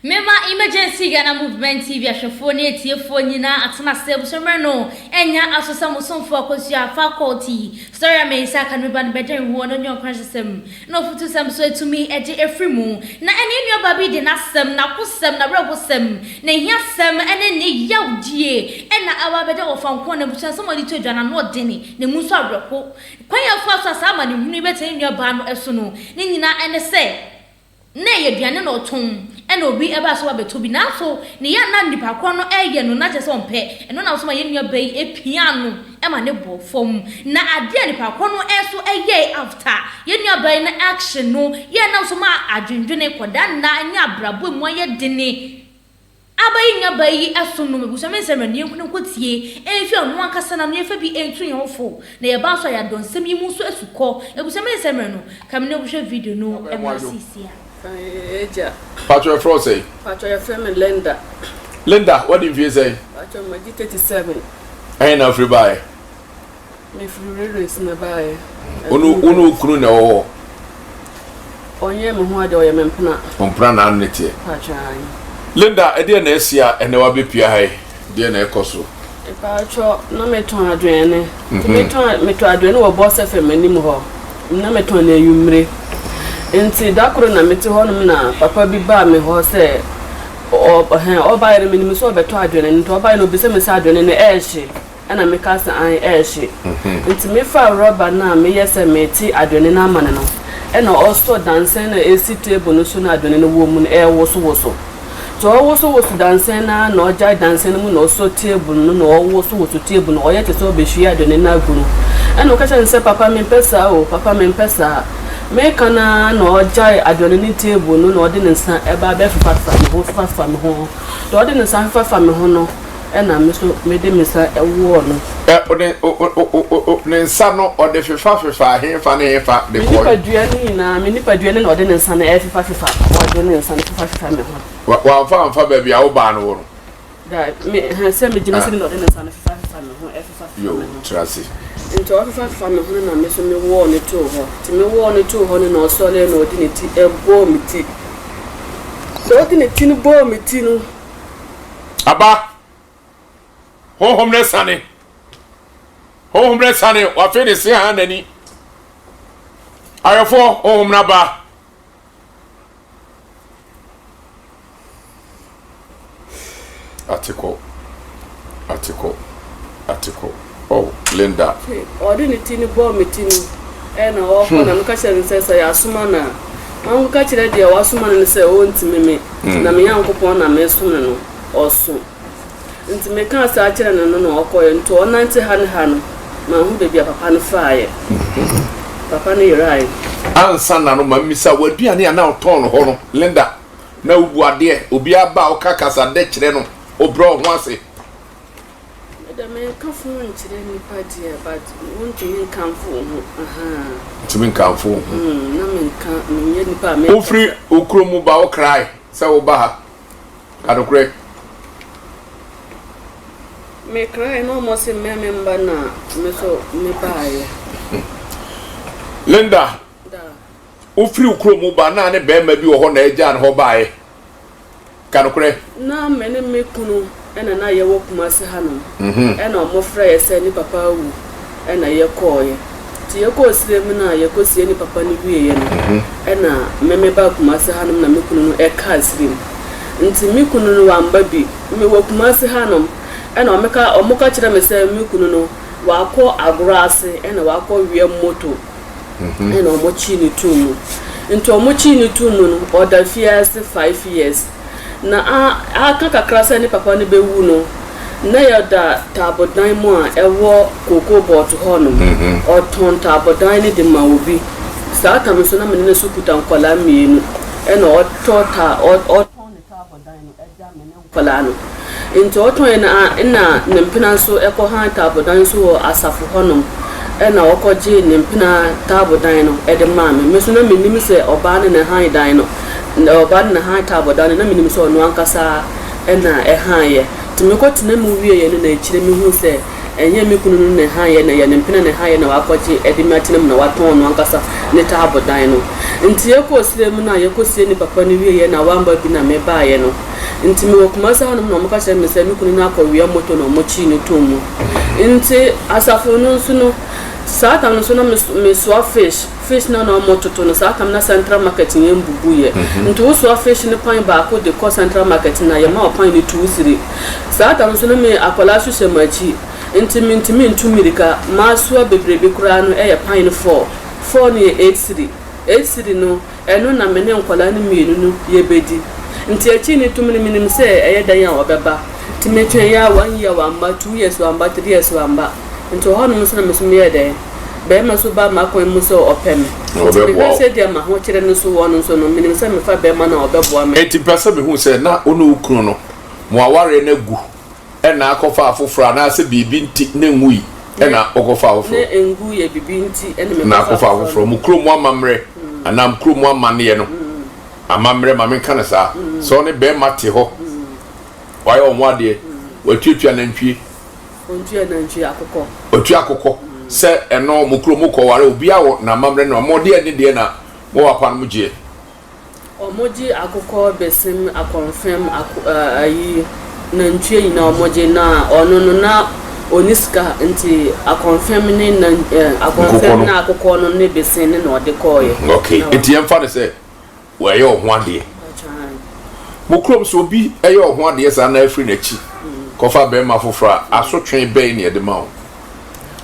Mema emergency Ghana movement TV ashofoni etiefo nyina atena sebusomre no enya asosamusomfo akosia faculty story ameisa kan meba no beden wo no nyon kwansem no futu sam so etumi eje efrimu na ene nua babi de nasem na kosem na brebosem na hiasem ene ne yawdie ena awa bede ofanko na busan somodi to dwana no deni ne muso abreko kwanya fo asasa ma ne hunu betan nua ba no eso no ne nyina ene se na yeduane no ton ena obi eba so abeto bi na so ne ya na nipa kro no eye no na chese ompe eno na so ma ye nua bai epiano e ma ne bo fom na ade nipa kro no eso eye after ye nua bai na action no ye na so ma adwendwene koda na anya brabo mu aye dene abayi nua bai eso no mebuso me nsem ne nkunu kotie enfi onu akasa na no ye fa bi entu ye hofo na ye ba so ya donsem yi mu so esuko ebuso me nsem no kam ne buhwe video no e ma sisia Eja. Patro Frosey. Patro your friend Linda. Linda, what did you say? Patro my 37. Ain't no free buy. Me free race na buy. Unu kunu na wo. Onye me ho ade oyem mpna. Mpna na nete. Patro. Linda, e de na esia ene wa bepia hai. De na ekoso. E patro na meton adwene. Meton adwene wo boss FM anim ho. Na meton na yumre. Nti dakoro na meti honum na papa bi ba me ho se o ba yere minim so beto adwene nti o ba no bi se me sa adwene ne ehye ana me ka se an ehye nti me fa rubber na me yese meti adwene na amane no e na o so dansen na esi table no so na adwene no wo mu no e woso to o woso dansen na o jai dansen mu na o so table no na o woso table no o ye te so be hwi adwene na agunu e na o ka se papa me pesa me kana no jai adwene ni table no na odi nsa eba be fafa me ho to odi nsa fafa me ho no e na me so me de nsa ewo no ne nsa no odi fafa hefa ne hefa de ko me ni paduane na odi nsa na e fafa odi nsa na fafa me ho wa fa ba bia wo ba no wo da me se me jina se na odi nsa na fafa me ho e fafa yo trasi into fafa me ho na me so me wo ne to ho ti me wo ne to ho na so le na odi ne ti e bo mi ti do odi ne ti no bo mi ti no aba homre sane wa fe de se ha nani ayofo homna ba atiko oh Linda odi ne ti no bo mi ti no e na o ko na no ka chere se ya suma na an ka chere de wa suma na se o ntimi na me yankopon na me so no oso nti me kan sa chere no no okoye nti o nante han ma hu bebi papa no faaye papa no yirai ansa na no mamisa waduane ana oton ho no Linda na ubu ade obi aba o kakasa de chere no obro ho ase da me ka fu nchire ni padi but won't me kan fu ho to me kan fu na me kan me ni pa me o free okromu ba o cry say o ba ha adokre me cry no mo se me member na me so me baaye Linda da o free okromu ba na ne be ma bi wo ho na eja ne ho baaye kadokre na me ne me kunu ena na ye wo kuma se hanom ena o mo frɛ se ni papa wu ena ye koye ti ye ko sire mu na ye ko sie ni papa ni wiye no ena me ba kuma se hanom na me kunu no e ka sire nti me kunu no wa mba bi me wo kuma se hanom ena o mo ka kire me se me kunu no wa kɔ agorase ena wa kɔ wie moto ena o mo chi ni tumu nti o mo chi ni tumu no o da fiase 5 years na aka kakra se ni papa ni bewu no na ya da tabodan mu a ewo koko bot ho no o ton tabodan ni de ma obi sa ta me so na me ne so kuta nkola mienu e na o tota o ton ni tabodan no e ja me ne nkola no into o ton na mpina so e ko han tabodan so asafo ho no e na o ko je ne mpina tabodan no e de ma me so na me nim se oba ne han dan no oba na han tabodan na me nim so no ankasa e na e han ye timi ko tena mu wie ye na ekire mi hu se enye mi kunu ne han ye na ye ne mpina ne han ye na wakoje edi matena mu na waton no ankasa ne tabodan no nti ekosire mu na yekosire ni papa ni wiye na wamba bi na me baaye no nti me wokumasa hanom na mka kyerɛ me sɛ me kunu na akɔwia moto na ɔmɔkyi ne tomu nti asafo no nso no saatam no so na me soa fish na na ɔmɔtoto no saatam na central market nye mbubu ye nti wo soa fish ne pan baako de kɔ central market na ye ma ɔpan ne tuusiri saatam so no me akwala so hyɛ machi nti me ntumirika ma soa bebrebe kura no pan no 4 ne 8 no eno na me ne nkwala ne mienu no ye bedi nti achi ne tum ne minim sɛ dan a obeba nti me twen ya 1 year wamba 2 years wamba 3 years wamba nti ho no so na me so me ye dan be ma so ba ma kwan mu so opem nti me sɛ dia ma ho kyerɛ no so wono so no minim sɛ me fa be ma na obeboa me enti pesa me hu sɛ na ono ukunu no mo aware na gu na akɔfa afoforo na sɛ bibi nti na nwui na okɔfa afoforo na engu ye bibi nti me na akɔfa afoforo mu kuro mu amamre anam kuro mu amane no amamre ma me kana sa so ne be mate ho why on wade watutua nantwie akokɔ otua akokɔ se eno mu kuro mu kɔware obi awo na amamre no mode ne de na mo wapa no gye omoji akokɔ besim akonfirm ayi nantwie ina omoji na ono no na oniska nti akonfirm ne na akonfirm na akokɔ no ne besin ne na ode kɔye okay enti yemfa ne se waye ho ade mo krom so obi eye ho ade sa na afri na chi kofa be ma fofora asotwen be ne de ma o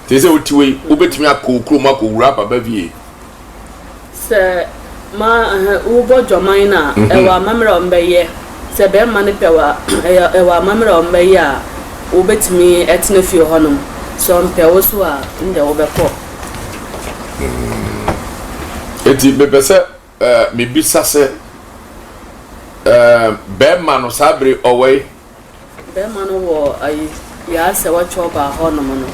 te se otiwe obetimi akokrom akowura papa vie se ma ubo joman na ewa mamra ombeye se be ma ne pewa ewa mamra ombeye a obetimi etne fie honom so mpewo so a nde obekọ eti me pese me bisa se be ma no sabre owe be ma no wo ayi ya se wa choba honom no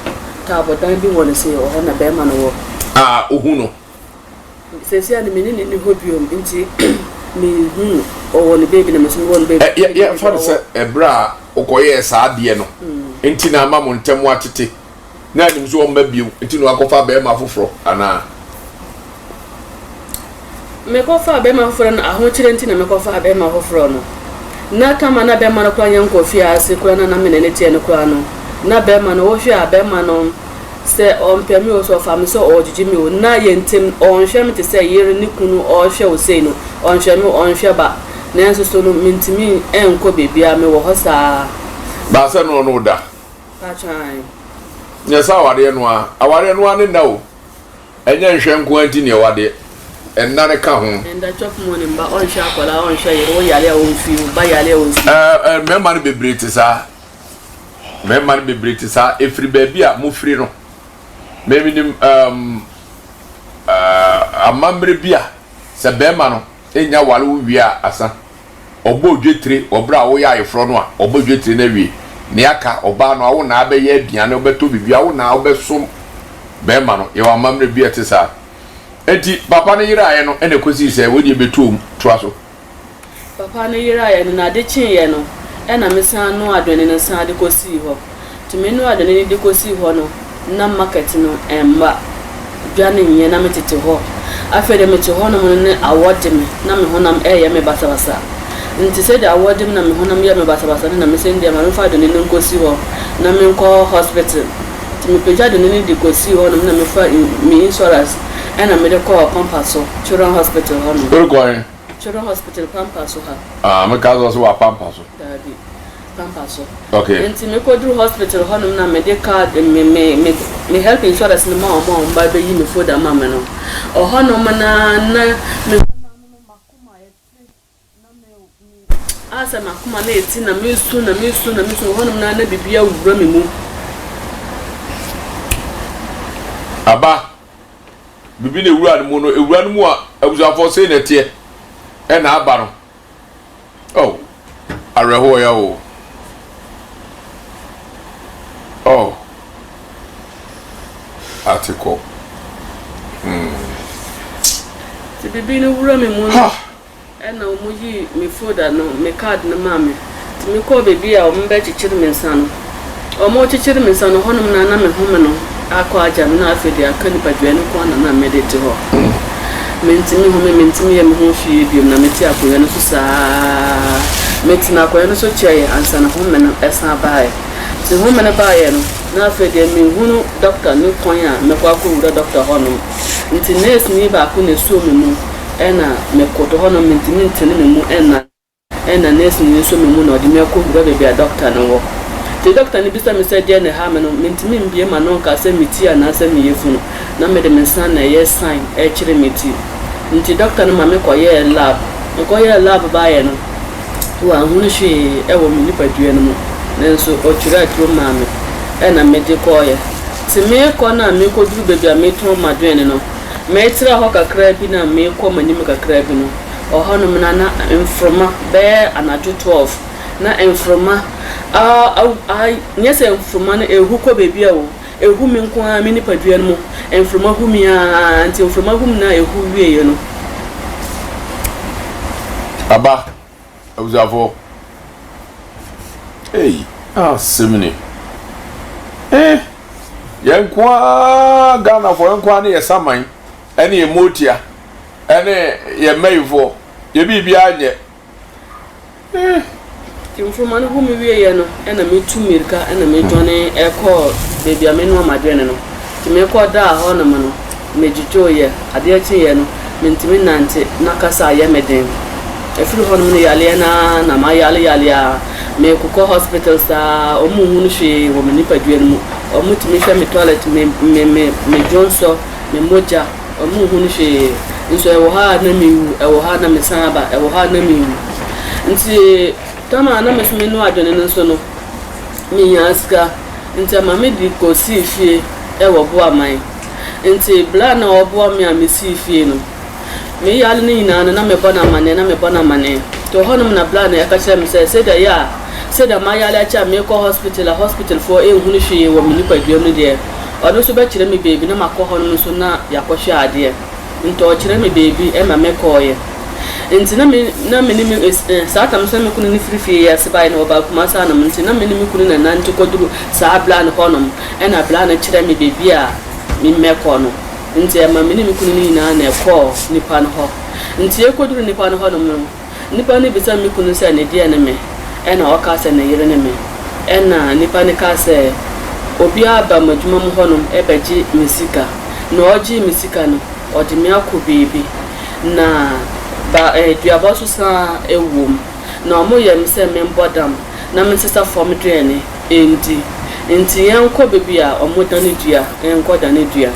ta bodan bi woni se o ho na be ma no wo ohu no sesi ani menini ni hobiom nti me hu o woni baby na mesu woni baby ya fa se ebra okoye sa ade no nti na ama mo ntemu atete na anim so o mabio nti no akofa be ma foforo ana me ko fa be ma foforo na aho kire nti na me ko fa be ma foforo no na kama na be ma no kwa nyanko fi ase kwa na menene tie no kwa no na be ma no wo hwe a be ma no se on pemi o so fam so o jiji mi o na yentem on hwe me te se yere ni kunu o hwe o sei no on hwe me on hwe ba na enso so no mintimi enko bebia me wo hosa ba se no no da pa chan nya sa awade no a awade no ane na o enya nhwe nko anti ne awade enna ne ka ho enda chop money ba on hwe akola on hwe yere o yale o fi ba yale o fi me man bebre te sa me man bebre te sa efri ba bia mo fri no maybe amamre bia se be ma no enya wale wi asa obo dwetire obra wo ya yefro no a obo dwetire na wi ne aka oba no awo na abe ye aduane obeto bibia wo na obesom be ma no ye amamre bia te sa enti papa ne yira ye no ene kosi se wo de betom toa so papa ne yira ye no na de chin ye no ena mesan no adwene ne san de kosi ho tumenu adwene de kosi ho no na market no emba dwane nye na metete ho afede mete ho no ne award me na me honam eye me basabasa nti se da award me na me honam ye me basabasa na me se ndia ma me fa de ne nkosi ho na me nko hospital ti me peja de ne de kosi ho na me fa me insurance na me de ko Pampaso Children Hospital ho no going Children Hospital Pampaso ha me kazo so wa Pampaso dabi Pampaso okay nti me ko dru hospital ho no na medical me help insurance no ma o ba be yi me foda ma me no o ho no na me makuma eti na me asa makuma na eti na me su ho no na bibia wura me mu aba bibi ne wura no mu no ewura no mu a abusafo sei na tie e na aba no oh areho ya o oh article ti bibi no wura me mu e na o mu yi me folder no me card no ma me ti me ko bebi a o mbe chichiri me nsa no o mo chichiri me nsa no ho no na me ho me no akọ aja me na afede aka ni padua no ko na medete ho mentimi ho mentimi ye me ho hwie bi na meti akoya no so saa meti na akoya no so cheye ansa na ho me no esa baaye ti ho me no baaye no na afa de me hunu doctor ni kwan a me kwa ko wura doctor hono nti nurse ni ba ko na so me mu ena me koto hono mentimi ntene me mu ena nurse ni so me mu na odi me ko wura be a doctor no wo the doctor ni bisa me say dey na ha me no mentimi mbie ma no ka say meti ana say me yefunu na me de me san na yes sign e kire meti nti doctor no ma me ko ye lab ba ye no wa hunu hwe e wo me nipa due no mu nenso o kire atro ma me e na me de ko ye ti me ko na me ko duru bebi a me to ma due no me tira ho kakra bi na me ko manim kakra bi no o ho no me na mfroma be anajo 12 na mfroma nyese mfroma na ehu ko bebi a wo ehu me nko a me nipa due no mfroma hu mi a anti mfroma hu na ehu wie ye no aba uzavo semini yenkwa Ghana for yenkwa ne yesaman ene emotia ene ye mayfo ye bibia anye mfroma no hu mi wie ye no ena me tu mirka ena me done e ko bebi amenu amadwene no ti me ko da ho no no me jijo ye ade a chi ye no mentimi nante nakasa ye meden efiri ho no yale na ma yale a me kuko hospital sa omu hunu hwe wo me nipa due no omu timi hwe me toilet me jonso me moja omu hunu hwe nso e wo ha na mi e wo ha na me saba e wo ha na mi nti tama na me so me no adwene nso no me yaska nti ma me di ko si fie e wo bo aman nti bla na obo me a me si fie no me yale ni na me bona mane to honum na bla na ya ka chere me say da ma yale cha me ko hospital for e hunu hwe wo me nipa duam no de odo so be chere me baby na makọ honum so na yakọ ade nto chere me baby e ma me ko ye nti na me ni me sa tam so me kunu ni frifie ya se bai na oba kuma sa na nti na me ni me kunu na nanti koduru sa bla na honum e na bla na chere me baby a me ko no nti ma me ni me kunu ni na ko nipa no ho nti e koduru nipa no ho no nipa ni bisa me kunu se na dia na me e na o ka se na yire na me e na nipa ni ka se obi aba madwuma mu ho no e beji misika na oji misika no odi me akọ baby na ba duaba so sa ewom na mo ye mse me mbodam na me sister form drene enti yenko baby a omo dane dua yenko dane dua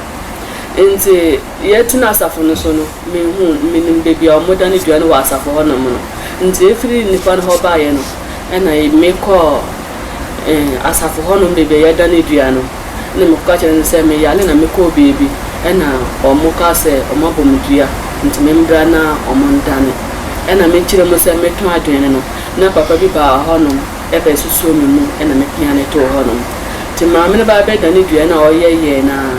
enti yetina asafo no so no me hu minim baby a omo dane dua no wa asafo ho no mo enti efiri nipa no ho ba ye no na me ko asafo ho no baby ye dane dua no na me ko kire se me yale na me ko baby na omo ka se omo bom dua nti membra na omondane ena me kire mo se meto adwene no na papa bi ba ho no e be susu mi mu ena me pia ne to ho no ti ma me ba be dane dua na oyeye na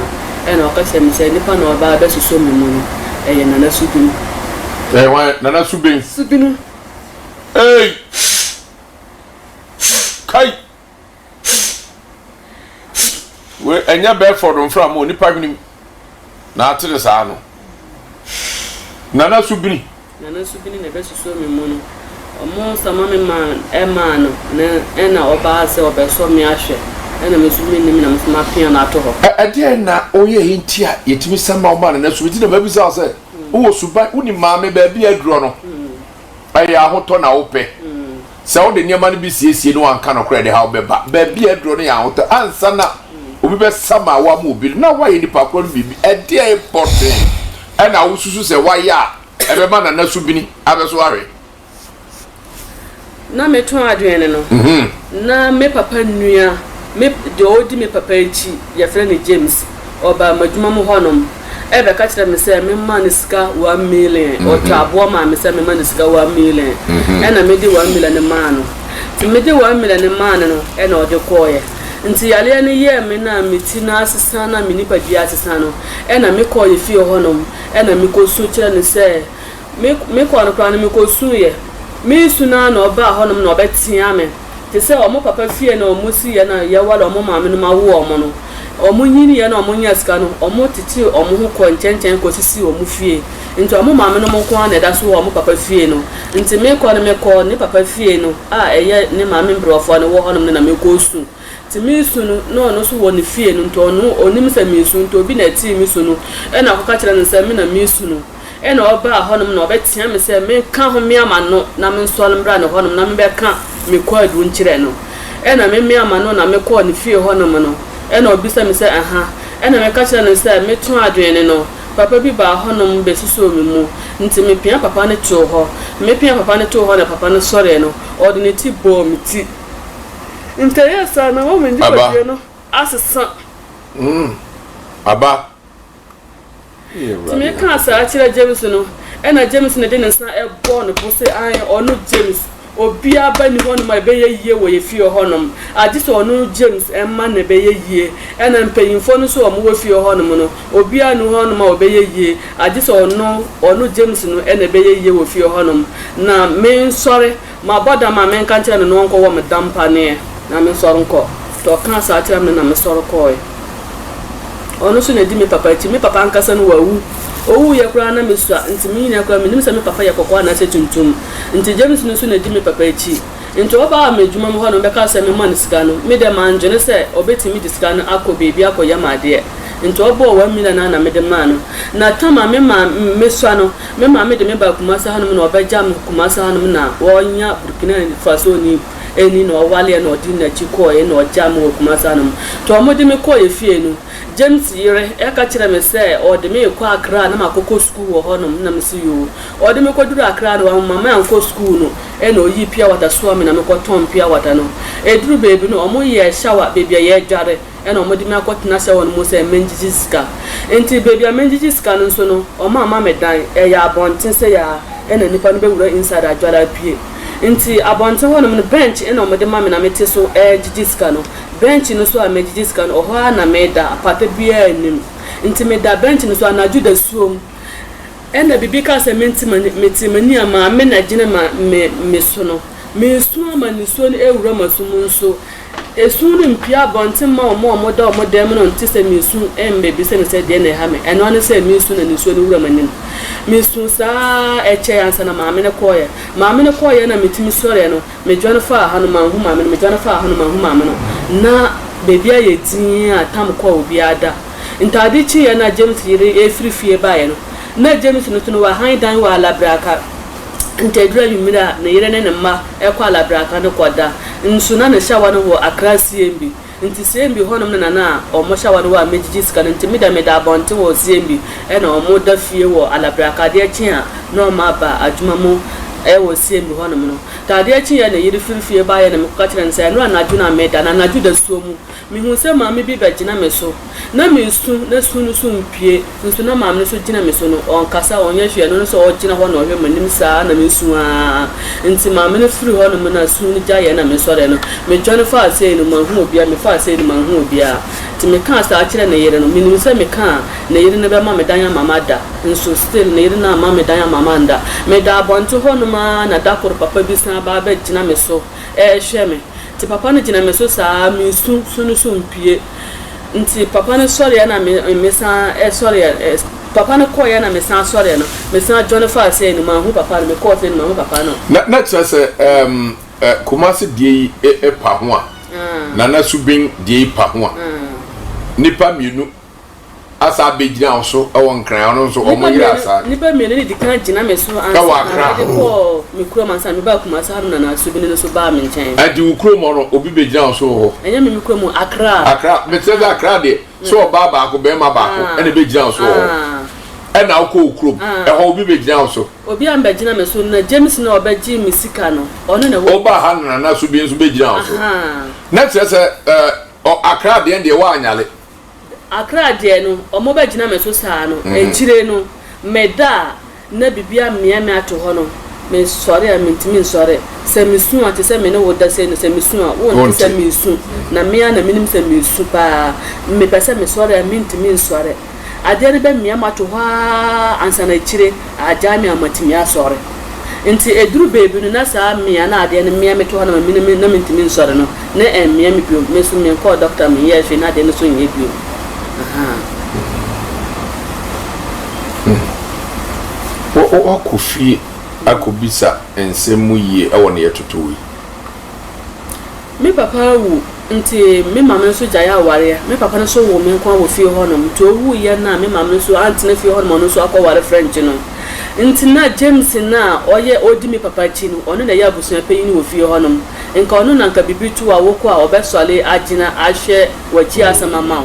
ena o ka se me se nipa na ba be susu mi mu no eye na subinu wa na subinu kai we enya be for don from mo nipa hwenim na atere sa no nana subini na be susu mi mu no omo sama me man e man no na na oba se obeso mi ahwe na me subini ni na me pia na to ho de na oye hintia yetimi sama o man na subiti na babi sa se wo suba uni maame ba bi aduro no ayi ahoto na wo pe se wo de niam na bi siesie no anka no kra de ha obeba ba bi aduro no ya ahoto ansa na obi be sama wa mu obi na wa ye ni pa kro bibi de important ena wususu se wa ya ebe ma na subini abeso are na meto adwene no na me papa nua me de odi me papa echi ya frene James oba madwuma mu honom ebe ka kire me se me man sika 1 million o tabo ma me se me man sika 1 million ena me de 1 million ma no ti me de 1 million ma no ena o de koye nti yale ne ye me na meti na asesa na me nipa dia asesa no ena me koye fie honom ena me ko su kire ne se me ko anokra ne me ko su ye me su na na oba honom na obetia me te se omo papa fie na omo si ye na ye wala omo maame no ma wo omo no omunyini ya na omunya sika no omotiti omu ko nchen ko sisi omu fie nti omu maame no mo ko na da so omu papa fie no nti me ko ne papa fie no eye ne maame mbrofo no wo honom na me ko su ti mi su no so wo ne fie no nti onu onim se mi su nti obi na ti mi su no e na ko ka kire ne se me na mi su no e na oba honom na obetia me se me ka ho me ama no na me nsol mbra ne honom na me be ka me ko adu nkire no e na me ama no na me ko ne fie honom no e na obi se me se aha e na me ka kire ne se me tu adwene no papa bi ba honom be suso me mu nti me pia papa ne to ho me pia papa ne to ho na papa ne sore no ordinate bo me ti interesa na wo me ndi pa no asesa aba me ka sa akira James no e na James ne de ne sa e bo no bo se an onu James obi aba ni hono ma be yeye wo ye fie honom agi so onu James emma ne be yeye e na mpanyimfo no so omo wo fie honom no obi anu hono ma obe yeye agi so onu James no e na be yeye wo fie honom na me nsore ma boda ma me nka nkire no nko wo me dampa ne na me nsore nko to kan sa akira me na me sore ko onu so na di me papa ti me papa ankasa no wawu owu ya kura na mesua nti mi na kura me me papa ya kokwa na se tuntum nti James no so na di me papa echi nti oba amedwuma mo hono be ka se me man sika no me de man jene se obetimi di sika no akọ bebi akọ ya ma de nti oba 1 million na me de man na tama me ma mesua no me ma me de me ba Kumasi hono na obeja me Kumasi hono na wonya Burkina Faso ni eni no wale na odi na chiko e na oja mo Kumasi hono to mo de me ko ye fie no James yire e ka kire me se o de me ko Accra na makoko school wo honom na me se yo o de me ko duru Accra no mama anko school no e na oyi pia wata so me na me ko ton pia wata no e duru baby no omo ye shower baby ye dware e na omo de me akotena shower no mo se menjiji ska enti baby menjiji ska no so no o mama me dan e ya bontin se ya e na nipa no be wura inside adwara pie nti abontin honom no bench e na omo de mama na mete so jiji ska no bench no so a mejiji ska no ho na meda apata bia anim nti meda bench no so anaju da suom e na bibi ka se metimani ama me na gine ma me so no me su ama ni so no ewura masumu nso esu ni mpia bontin ma omo da omo dem no nti se me su embe bi se no se de na ha me eno ne se me su na ni so no wura manin me su sa eche ansa na maame ne koye na metimi sore no me dwane fa ha no manhu maame no me dwane fa ha no manhu maame no na bebi aye tin atam ko obi ada ntade chi ya na James yire efiri fie ba ye no na James no tunu wa han dan wa labraka ntedura yumira na yire ne ma e kwa labraka no koda nsu na shawa no wo Accra CMB nti CMB honom na omo shawa no wa mejiji sika nti meda bonte wo CMB e na omo da fie wo alabraka de chi a no ma ba adwuma mu e wo CMB honom no ta de chi ya na yire fie ba ya na me ka kire nsa no na adwuna meda na adu da suomu mi hu se maame bi ba gina me so na me su na su no so mpie nso na maame so gina me so no on kasa onye hwe no so o gina ho na o hwe manim saa na me su a nti maame no firi ho no na su ni ja ya na me sore no me dwane fa ase no manhu obia me fa ase no manhu obia ti me kan sa akire na yere no minim se me kan na yere na be ma me dan ya mama da nso still na yere na ma me dan ya mama nda me da bonto ho no ma na da kor papa bi san ba ba gina me so hwe me ti papa no gina me so saa me su no so mpie nti papa no sore ya na me san sore papa no koye na me san sore no me san John fa say no manhu papa no me ko say no manhu papa no na chese Kumasi die pa ho a na na subin die pa ho a nipa mienu asa begira so e won kran no so omo yira asa nipa mienu ni dikan gina me so ansa de ko me kuro man san me ba Kumasi haruna na subin no so ba me nchen adi ukuro mo no obi begira so ho enya me kuro mo Accra me tell Accra de so ba ko be ma ba ko ene begira so ho e na ko ukuro e ho obi begira so obi am begira me so na James na obeji misika no ono na wo ba ha na subin so begira so na chese Accra de wa anyale Accra de no omo ba gina me so saa no enchire no meda na bibia mmea me ato ho no me sore a mentimi sore se misu ate se me ne woda se no se misu a wo se misu na mmea na minim se misu pa me pese me sore a mentimi sore ade ne be mmea mato ho ansa na chire aja me amatimi asore nti eduru bebi no na saa mmea na ade ne mmea me to ho na minim na mentimi sore no na mmea me bio me so me ko doctor me ye hwe na ade ne so nye bio What could fee akobisa ensemu ye e won ye totowi me papa wu nti me mama nso jaya aware me papa no so wo me kwa wo fie honom to wu ye na me mama nso anti na fie honom no so akọ ware french no nti na James na oye odi me papa chi no ono na ya busu apanyi wo fie honom nka ono na nka bibitu a woko a obesole agina ahwe waji asama ma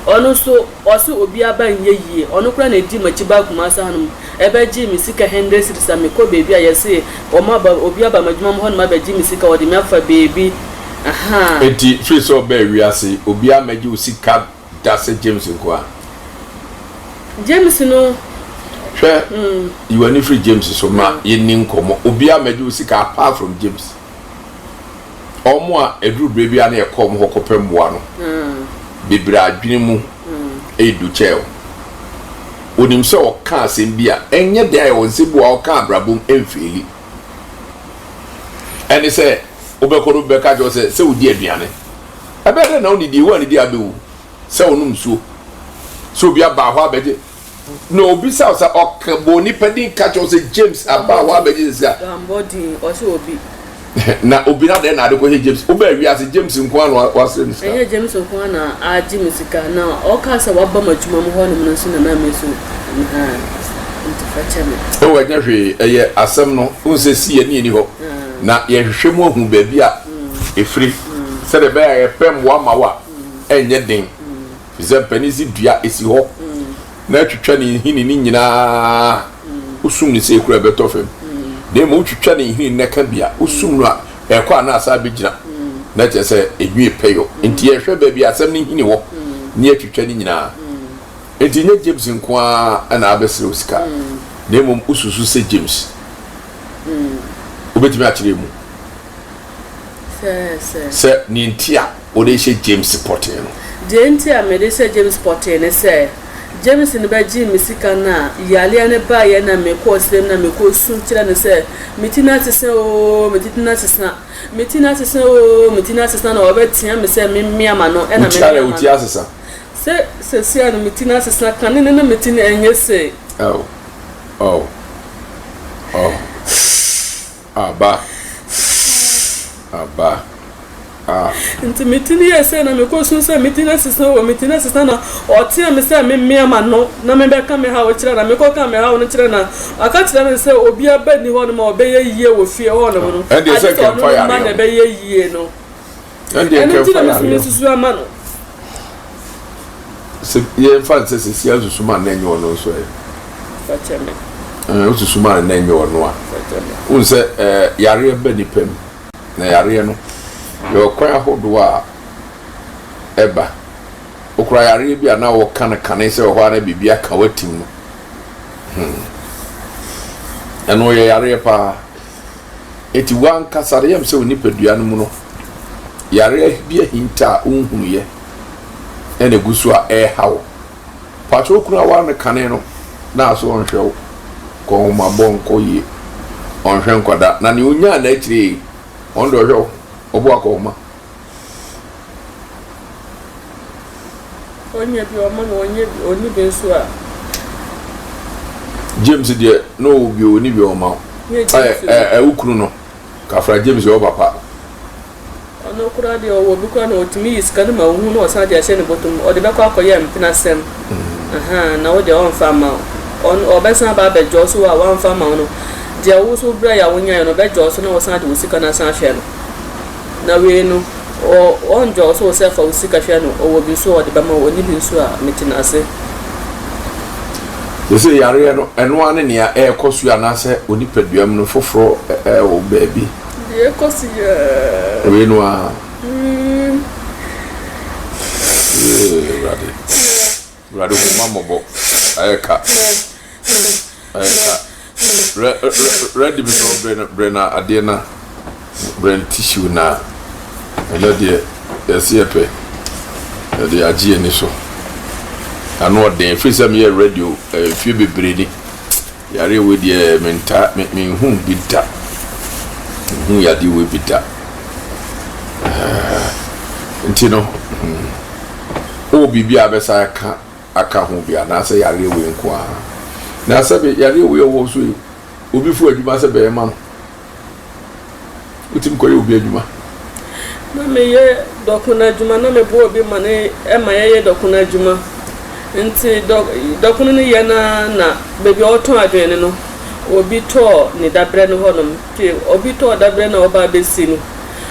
ono so oso obi aba nyeyie ono kura na edi machi ba kuma asa hanom ebe ji mi sika Henry sirisa me ko bebi a yesi o ma ba obi aba majuma mo honom aba ji mi sika odi me afa bebi eti free so be wiase obi amaji usika dase James nkwa James no hwe you are free James so ma yeni nkomo obi amaji usika apart from James omo a edru brebi a na ekom hokopem boa no bibira adwene mu edu cheo onim se o ka asem bia enye de ayo nsebu a o ka abrabom emfeli eni se obekoro beka jo se odi aduane ebede na oni di wa ni di abewu se onum suo so bia ba ho abeje no obi sa okabo ni pedi ka jo se James aba ho abeje se body o se obi na obi na de na de ko James oba wi as James nko an wase ni sa James nko na aji musika na o ka se waba majuma mo ho no nso na meso nti fa cheme o wa nya hwe eye asem no unse si ye ni ho na ye hwehwe mu ahu ba bia efri se de ba ye pem wa ma wa enye den fize panisi dua esi ho na twetwa ni hini ni nyina usum ni se kura beto fem de mo twetwa ni hini ne ka bia usum no a e kwa na asa begina na che se edwi peyo nti ye hwe ba bia asem ni hini wo ni twetwa ni nyina enti nye James nko a na abesere osika de mo ususu se James obetimi akire mu se ni ntia o de she James Potter no de ntia me de se James Potter ne se James ne ba ji misika na yale ne ba ye na me ko sem na me ko sun kira ne se mitina tese o mitina tese na obetia me se me miama no e na me tare uti asesa se sia no mitina tese kan ne na mitina enye se Aba. Nti mitini yese na me ko sun se mitina sisa na otia me se me miama no na me be ka me ha o kira na me ko ka me ha o no kira na aka kira me se obi aba ni ho no ma obeye yie wo fie ho no no and dey say can fire na be yie no and dey can fire me susu ama no se ye fa se si azusu ma na enyo no so e fa cheme osusu ma na enyo no a unse yare be ni pem na yare no yo kwa hodo a eba okura yare bia na wo kan se ho ara bibia ka watim no eno ye yare pa eti wan kasare yam se onipadua no mu no yare bia hinta unhunu ye ene gusu a hawo pacho okura wan kan no na so onhwe ko ma bon ko yi onhwe nkwada na ne onya na akire ondo hwe obo akoma onye bi o ma no oni be so a James de no bi oni bi o ma ukuru no kafra James o papa ono kura de o bi kwa na otimi iska na ma hu no osa de ahye ne botom o de be kwa akoye mpina sem na o de on fa ma on obesa ba be jo so a wan fa ma no de wo so bra ya wonya no be jo so na osa de usika na san hwe no na we no o on jo so se fa usika hwe no o wo bi so o de ba ma oni bi so a metina ase yese yare no eno ane ne e kosu ana se oni paduam no foforo o baabi e kosu ya we no a rade ko mamobo ayeka ready before brena adena brain tissue na elode yesiepe de agie ni so ano den frisa me radio fie bebredi yare we de menta me hu bidda hu ya di we bidda ntino o bibia besa aka ho bia na se yare we nko a na se be yare we wo so obi fu adwuma se be ma no utim ko ye obi adwuma na me ye dokuna adwuma na me bo obi ma ne e ma ye dokuna adwuma nti dokuna ne ye na bebi oton adwene no obi to ni dabre no honom ti obi to dabre na oba besi no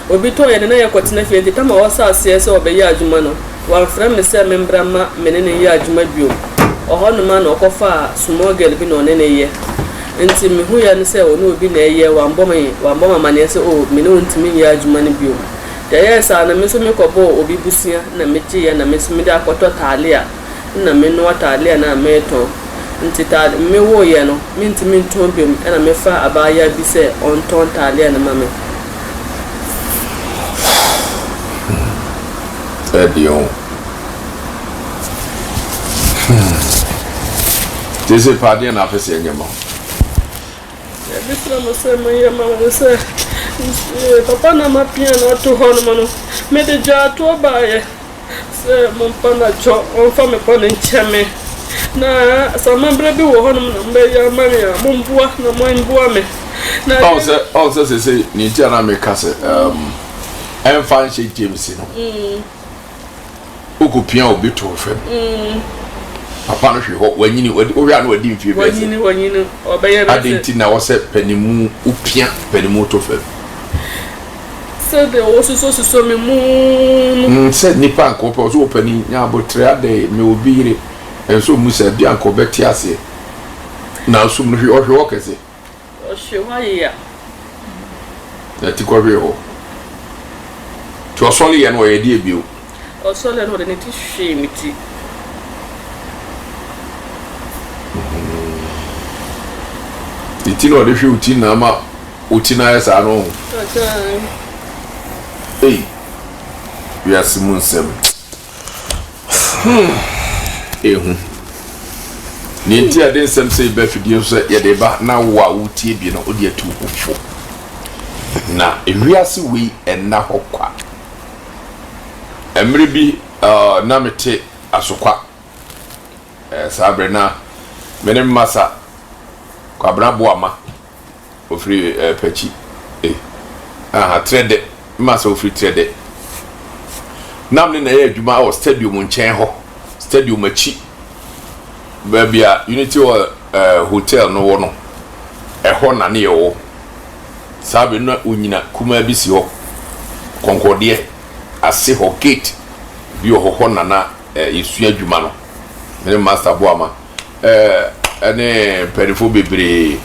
obi to ye na ye kwotena fie nti tama wo sa ase se obe ye adwuma no wa frem ne se membra ma menene ye adwuma bio ohonom na okofa small girl bi no ne ye nti me hu ya ne se ono obi na ye wa mboma ma ne se o me no ntimi ye adwuma ne bio ya yes ana me so me kobo obi busia na me gye na me so me da akoto tale a na me no tale a na me to nti ta me wo ye no me ntimi nton biom na me fa abaya bi se on ton tale na mame Dion. This is party and office in your mouth. This one was my mama said, Papa, my piano to Honman, made a jar to buy. Sir, Montana Joe, on from a pony chame. Na, some baby will Honman, Maria Maria, Mumbua, no more in Buame. Also, say, Nitiana make us and find she James. Who could piano be to him? Papa no hwe ho wanyini oria no wadi mfie be wanyini obeye be adenti na wo se panimu upia panimu to fam so de wo so me mu se nipa ko pe so pani nya abotre ade me obire enso mu se bia ko beti ase na so mu hwe ohwe okese ohwe wa ya na ti ko hwe ho to soli ye no ye die bio o soli no de ne ti hwe miti itino de hwe utina ma utina ya sa no hey we are simun sem ehu ni nti ade nsem se be fidie so ye de ba na wo a wutie bi no odi atu ufo na ewiase we enna hokwa emre bi na mete asokwa sabre na menem masa kwa brabo ama ofri pechi trade masa ofri trade namne na ye adwuma o stadium nchen ho stadium achi babia unity hotel no wo no ho na ne yo sabe na onyina kuma bi si ho konkode ase ho gate bi ho na na yesu adwuma no menem master boama ene perifo bebre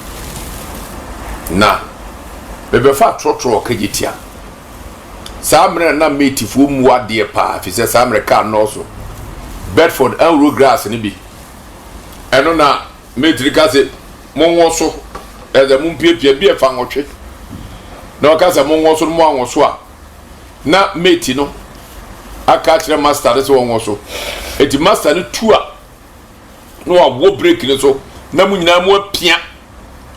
na bebe fa trotro kagitia samre na metifo mu ade pa fi se samre ka no so Bedford and road grass ni bi eno na metrika se monwo so eze mu piepie bi e fa nwotwe na ka se monwo so mo anwo so a na meti no aka kire master se wonwo so eti master ni tua no abo break ni so na mu nyina mu apia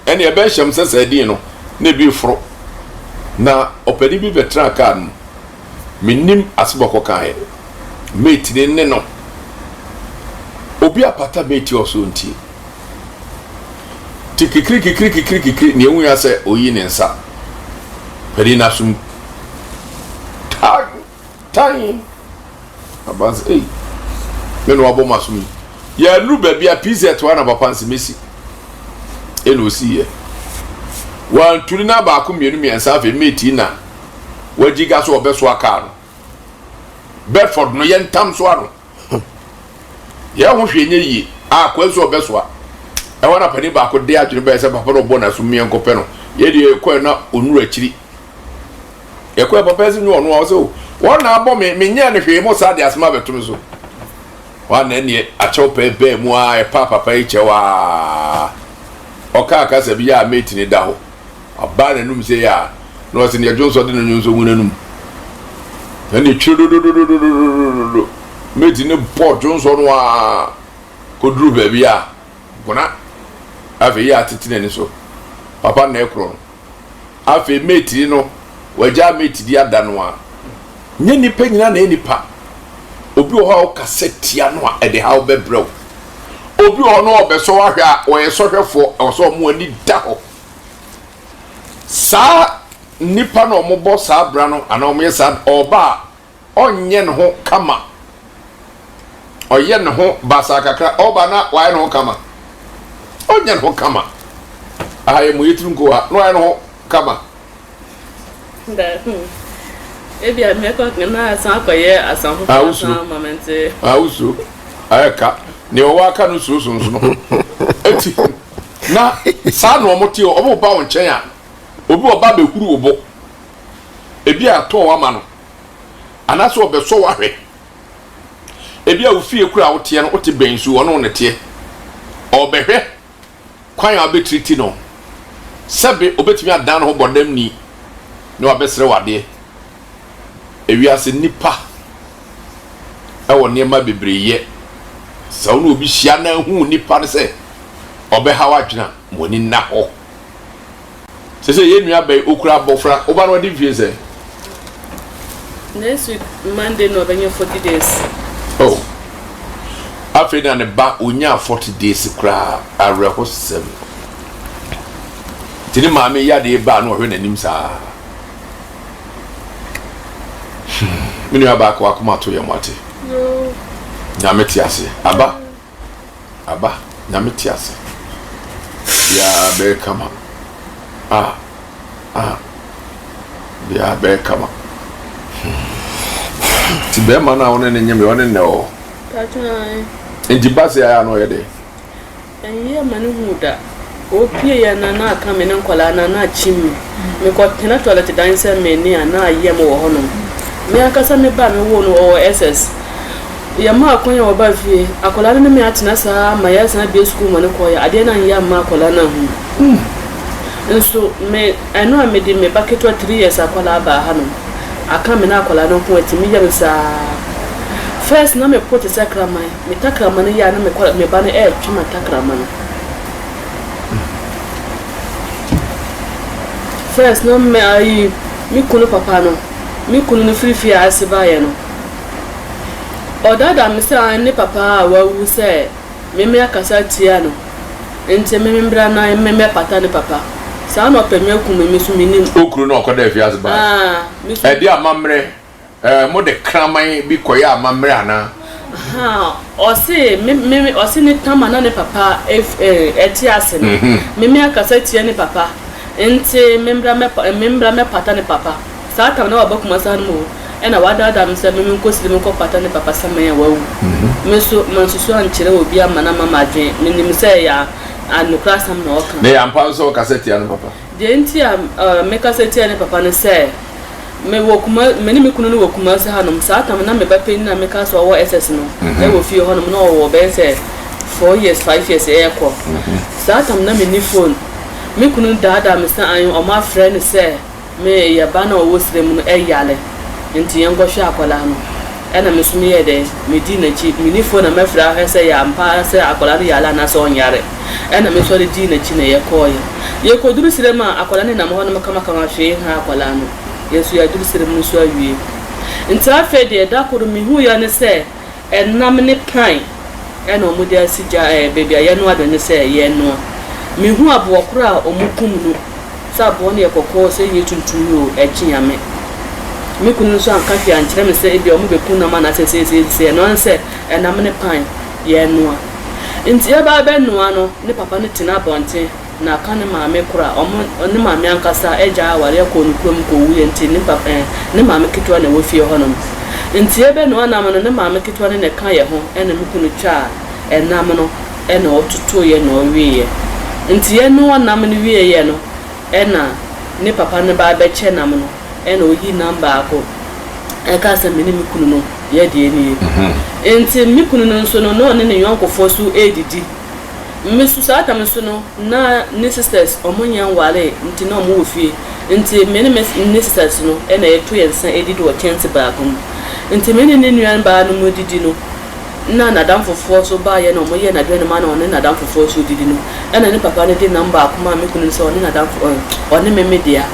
ene ebe hyem sese din no na bi fro na opani bi veteran car no minim asiboko kan mate ni ne no obi apata mate oso nti tikikiri ni enwu ya se oyi ne nsa pedi na sum tai abaz me no abo masum ya nu ba bia PZ to na papa nsimesi elo si ye wan turi na ba ko mienu miensa afi meti na wajiga so obeso aka no Bedford no yentam so aro ya ho hwenye yi akwa so obeso a e wana pani ba ko de adwene ba se papa no bo na so mien ko pe no ye de ko na onuru akiri ye ko papa zi nyu ono o so wona abo me nya ne hwe mo sa de asma betum so wana ne a chope be mu a e papa e chewa oka aka se bi ya mate ni da ho aba na num se ya no se ne Johnson de no nso ngunanum ene chidododododododo mate ne port Johnson wa kodru ba bi ya bona afi ya titine ni so papa na ekro afi mate no waja mate di ada no a nye nipa nyina na nipa obi obi o ha kasetia no a ede ha obebrew obi o no obeso ahwe a oyesohwefo oso mo ani da ho sa nipa no mo bo sa bra no ana mo yesa oba onye ne ho kama oye ne ho basa kakra oba na wa ne ho kama onye ne ho kama aye mo yitrunko ha no wa ne ho kama ebi ameko na asan akoye asan ho asan momente ausu ayeka ne o wa ka no so no eti na sa no mo ti o ba won chen a obi oba be huru obo ebi ato wa ma no anaso obeso wa hwe ebi a ofie kura wo te no wo te bensu ono ne te obehwe kwan a be triti no sebe obetimi adan no ho bodam ni no abesere wade ewiase nipa ewo niema bebreye sa wo obi hia na hu nipa ne se obehawa dwena moni na ho sese ye nua be okura bofra oba no de vie se next week Monday no benye 40 days oh after ne ba onya 40 days kura areho sem tini maame ya de ba no hwe nanim sa minu aba ko akoma to ye mwate no nyame tiase aba nyame tiase ya be kama ya be kama ti be ma na wona ne nyame wona ne o tatwai enti base ya no ye de enye manu huda o pie ya na aka me ne nkola na chimmi me ko tena toilet dancer me ni ana aye mo wo hono me akasa me ba me wo no o SS ya ma akonya wo ba fie akola ne me atena sa ma ya sana be school mo ne ko ya ade na ya ma akola na hu nso me eno a me di me bucket 3 years akola ba hanu aka me na akola no ko etimi ya me sa first na me put sakraman me takraman ya na me ba na twima takraman first no me ayi mi kunu papa no mi kunu no free asiba ye no odada me say ne papa wa wu say me akasa tia no ente me mbra na me pata ne papa sa no pemia kuma me so minim okuru no okoda free asiba e di amamre mo de kraman bi koya amamre ana o se me o se ne tama na ne papa eti ase no me akasa tia ne papa ente membra me pata ne papa sa ta na wabakuma sa no ena wada me se me nkosi me ko pata ne papa sa me wawu me so mansusu ankire obi amana mama adwen menim se ya anukra sam na oka ne ampa so cassette ya no papa de enti me cassette ya ne papa ne se me wokuma me ni me kunu no wokuma se hanom sa ta na me ba pe ni na me ka so wo SS no e wo fie honom no wo be se 4 years 5 years e ko sa ta na me ni phone me kunu dada me sa an o ma friend se me ya ba na wo srem no e yale enti yango hwa akola no ena me sumi ye de me di na chi me ni phone na me fra ha se ya ampa se akola no yala na so nyare ena me so de di na chi na ye koye ye ko duru srem a akola ne na mo hono kama kama hwe ha akola no yesu ya duru srem no so awie enti afa de da koru me hu ya ne se enam ne pan ena omo de asija baby aye no adone se ye no me hu abo okura omukum no sa abo ne ekoko se ye tuntum yo echinyame me kunu so anka fi ankyere me se ebi omo be kun na ma na se no nse enam ne pan ye no nti e ba be no ano ne papa ne tina bonte na aka ne maame kura omo ne maame ankasa eja aware ko no kurom ko wuye nti ne papa ne maame kitwa na wo fie honom nti e be no anam no ne maame kitwa ne ka ye ho ena me kunu twa enam no ena otutu ye no wiye nti ye no nam ne wie ye no ena ne papa ne ba be che nam no ena oyi namba ako eka se me ne me kunu no ye de ni nti me kunu no so no ne yonkofo so edidi me su sa ta me so no na ne sisters omonya wale nti no mo ofie nti me ne sisters no ena ye to yensa edidi wo chance ba ko nti me ne nuan ba no mo didi no na nadam fofo so ba ye no mo ye na dwen ma no ne nadam fofo so didi no ena ne papa ne di number akoma me kunu so ne nadam one me media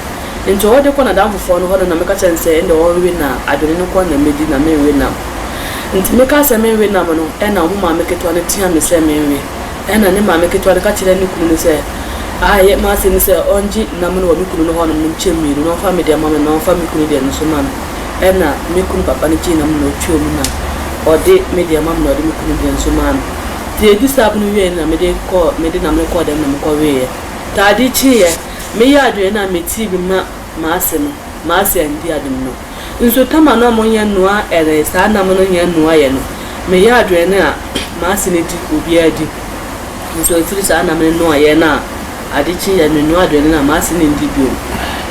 nti o de ko nadam fofo no ho na me ka chense ende o wi na adwene no ko na medi na me we na nti me ka se me we nam no e na wo ma me keto ne tia me se me we e na ne ma me keto ne ka kire ne kunu ne se aye ma se ne se onji nam no wo me kunu no ho no nche mi no fa me de ma me no fa me kunu de no so ma e na me kunu papa ne chi nam no twa mu na ode me de ma no de me kunu de so ma ti edi sabu no we na me de nam no ko de na me ko we ta di chi ye me ya adu na me ti bi ma ase no ma ase ndi adu no nso tama no mo nya noa ere sa na mo no nya noa ye no me ya adu na ma ase ne di obi adi nso firi sa na me noa ye na adi chi ye no noa adu na ma ase ne ndi bio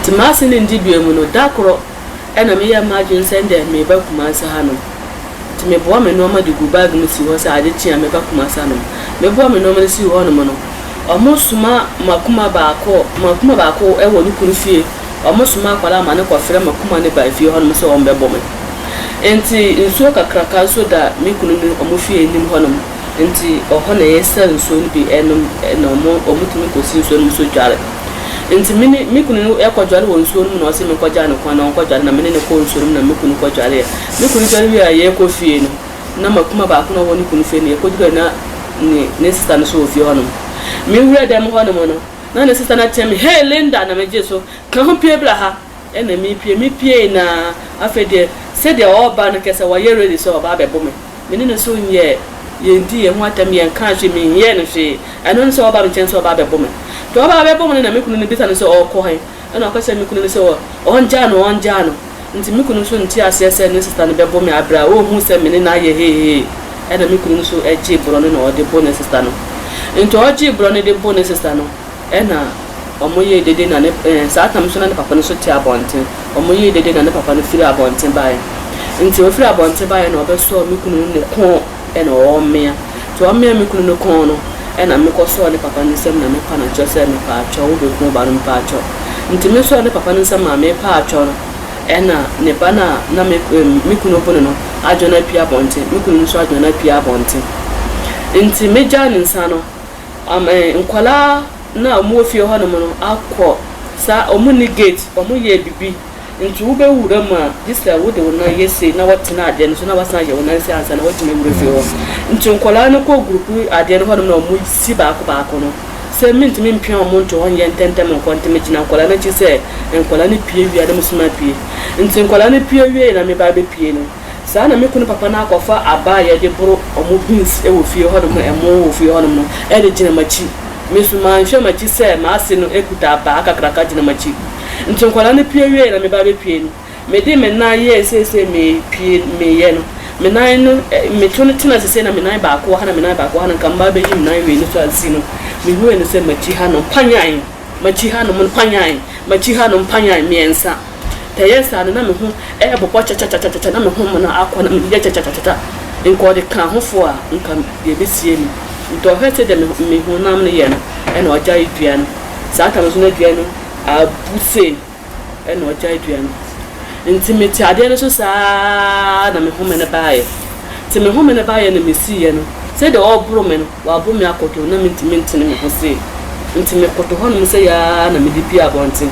ti ma ase ne ndi bio mu no dakoro e na me ya ma adu nsende me ba kuma ase ha no ti me bo me no ma di gu bag mu si ho sa adi chi ya me ba kuma ase no me bo me no ma si ho no mo no omo suma makuma baako e wo ni kunu fie omo suma kwala ma ne ko fere makuma ne ba fie ho no so ombe bome enti nsuo kakraka so da me kunu ni omo fie nim ho no enti oho na yesa nsuo ni bi enom na omo tumi ko si nsuo no so dware enti me kunu e ko dware wo nsuo no na o se me ko dware no kwa na ko dware na me ne ko nsuo no na me kunu ko dware me kunu dware wi aye ko fie no na makuma baako na wo ni kunu fie ne ko dware na ne sister no so fie ho no me wura dem ho no mo no na ne sister na tell me hey Linda na me je so kan ho pie bra ha e na me pie na afede se de oba no kese wa ye ready so oba bebo me me ne so nye ye ndi ye ho atam ye kan hwe me ye no hwe eno no so oba no chen so oba bebo me to oba bebo me na me kunu ne bisa no so okọ han e na akose me kunu ne so onja no nti me kunu so nti asese ne sister no bebo me abra o hu se me ne na ye he e na me kunu so eje bro no na o de bo ne sister no into oji bro ne de bo ne sister no e na omoye dede na ne saatam so na ne papa no so ti abonten omoye dede na ne papa no firi abonten bae nti o firi abonten bae na obeso me kunu ne ko e na o mea to o mea me kunu ne ko no e na me ko so ne papa no sem na me pa na cho se me pa cho wo be ko ba no pa cho nti me so ne papa no sem ma me pa cho no e na ne ba na me kunu bo no ajo na pia abonten me kunu so ajo na pia abonten nti meja ni nsano nkwala na omo fie ho no no akọ sa omo ni gate omo ye bibi nti wo be wura ma disa wo de wona yesi na watina ade no so na wasana ye wona si ansa na watina wura fie ho nti nkwala no ko group ade no ho no omo si baako no se minti min pia omo nto ho ye ntentem nkonte me gina nkwala na chi se nkwala ni pie wi ade musuma pie nti nkwala ni pie wi na me ba be pie no sa na me kunu papa na akofa aba ye de bro omo beans e wo fie ho no emo wo fie ho no e de gina machi me so man hwe machi se ma ase no ekuta aba akakraka gina machi nti nkwala ne pie wie na me ba be pie no me de me na ye se me pie me ye no me na no me to no tina se na me na ba ko ha na me na ba ko ha na kan ba be yim na we no so asi no me hu ne se machi ha no panyan machi ha no mon panyan machi ha no panyan miensa teyesa na me hu e bopo cha na me hu mo na akọ na me ye cha nko de kan ho fo a nka de be sie ni ndo hete de me hu na me ye no e na oja idua no sa ka me so na dua no abuse e na oja idua no intimate ade no so sa na me hu me na baaye ti me hu me na baaye na me si ye no se de obro me no wa bro me akoto na me ntimi me ho se ntimi koto ho no se ya na me di pia bonten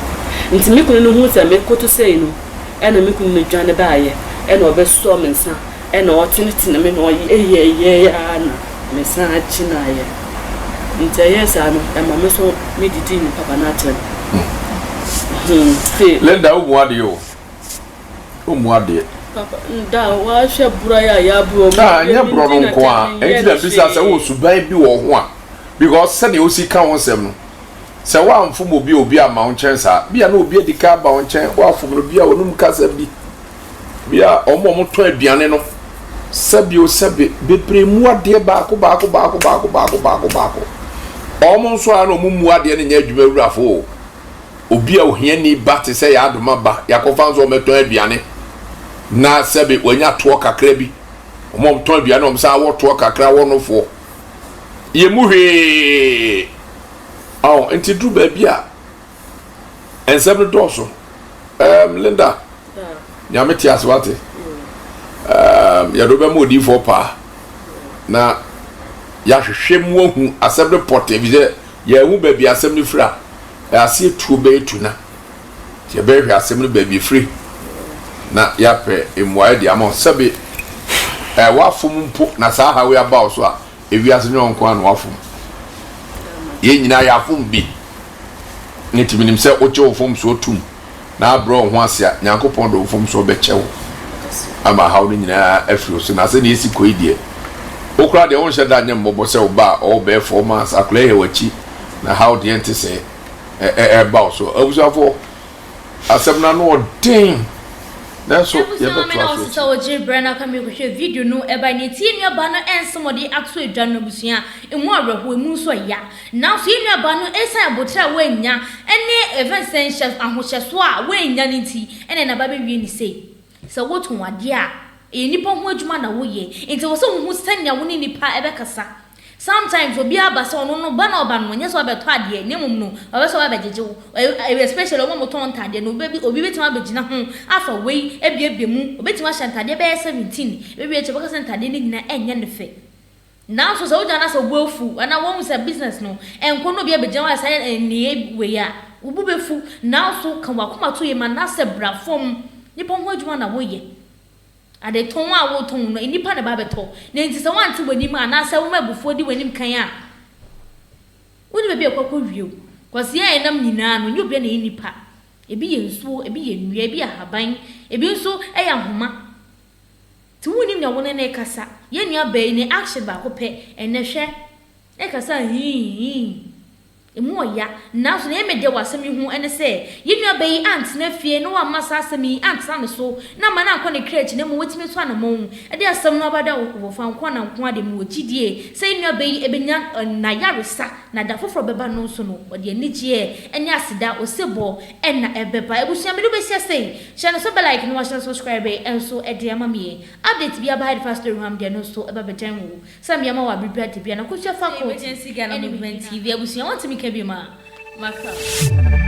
ntimi kunu no hu se me koto sei no e na me kunu no dwane baaye e na obeso me nsa e na otiniti na me no ye ya na me sa chi na ye ntiyesa no e ma me so me didi ni papa na atem Linda umuade yo umuade papa nda wa hwe bura ya buro da anya buro no nko a enti da bisa se wo suban bi wo ho a because se ne osi ka won sem no se wa amfom obi ama won chen sa bia na obi adika ba won chen wa afom no bia wonum kasa bia omo to aduane no sabi bebre muade baako omo nso a no muade ne nya adwuma wurafo obi a ohia ni ba te se ya adoma ba yakofa nso meto aduane na sabi wanya to kakra bi omo to aduane omo sa wo to kakra wonofo ye muhe aw enti du ba bia ensem doso Linda nyameti aswate ya do be modi for pa na ya hwehwe mu ohu asem report bi ya hu ba bi asem ni fra ase tuo be tuna ye be hwe asem ni ba bi free na ya pe emwae di amo sabe wafum mpo na saa ha we aba so a ewiase ne onko an wafum ye nyina ya afum bi ne timinim se oche ofum so tum na abro ho ase a Nyankopon do ofum so be chewo ama ha wo nyina afiro so na se ne esi koidie okura de won sheda nyem bobo se oba o be 4 months akula he wachi na how de ente se ba so abusafo asebna no den that's so you better so we brand come you share video no e ba ne tie nua ba no ensomode ato edwa no busua emu awerho emu so ya now so nua ba no esa abotra we nya ene event essentials ahohyeso a we nya ne nti ene na ba be wie ni sei so wotu wade a nipa ho adwuma na wo ye nti wo so hu sanya wo ni nipa ebe kasa sometimes obi abasa ono no ba na oba no nya so abeto ade ne mum no oba so abejeje wo especially o mo ton tade no obi betima abegina ho afa wei ebiebie mu obetima hyantade be 17 bebi eche baka sentade ne nyina enye ne fe now so wo jana so bofu ana wo say business no enko no bi abegina wa say ne we ya ubu befu now so kan wakoma to ye manase brafom nipa ho adwuma na wo ye ade ton a wo ton no nipa na ba beto na nti se wanti wani ma na se wo mabufuo di wani kan a woni be ekwakwọ wieo kwase ya enam nyina no nyobe na nipa ebi ye nsuo ebi ye nwia ebi ahaban ebi nso eya homa ti woni na wona na kasa ye nua be ni action ba ko pe ene hwe e kasa hi emu oya na so na emede wasemi hu ene se ye nua be ant na fie no amasa asemi ant na so na ma na akọ ne crate na mu wetime so anamo e de asem no abada wo fa nkọ na nko ade mu ogidie se ye nua be ebenya na yaresa na da foforo beba no so no ode anigye ene asida osebo ena ebeba ebusia me do be sia sei share so be like no wa subscribe enso e de amamie update bi aba fast story ham de no so eba bejan wo sam yama wa bibia de bia na ko sia fa ko emergency Ghana movement TV ebusia want me ke bi ma maka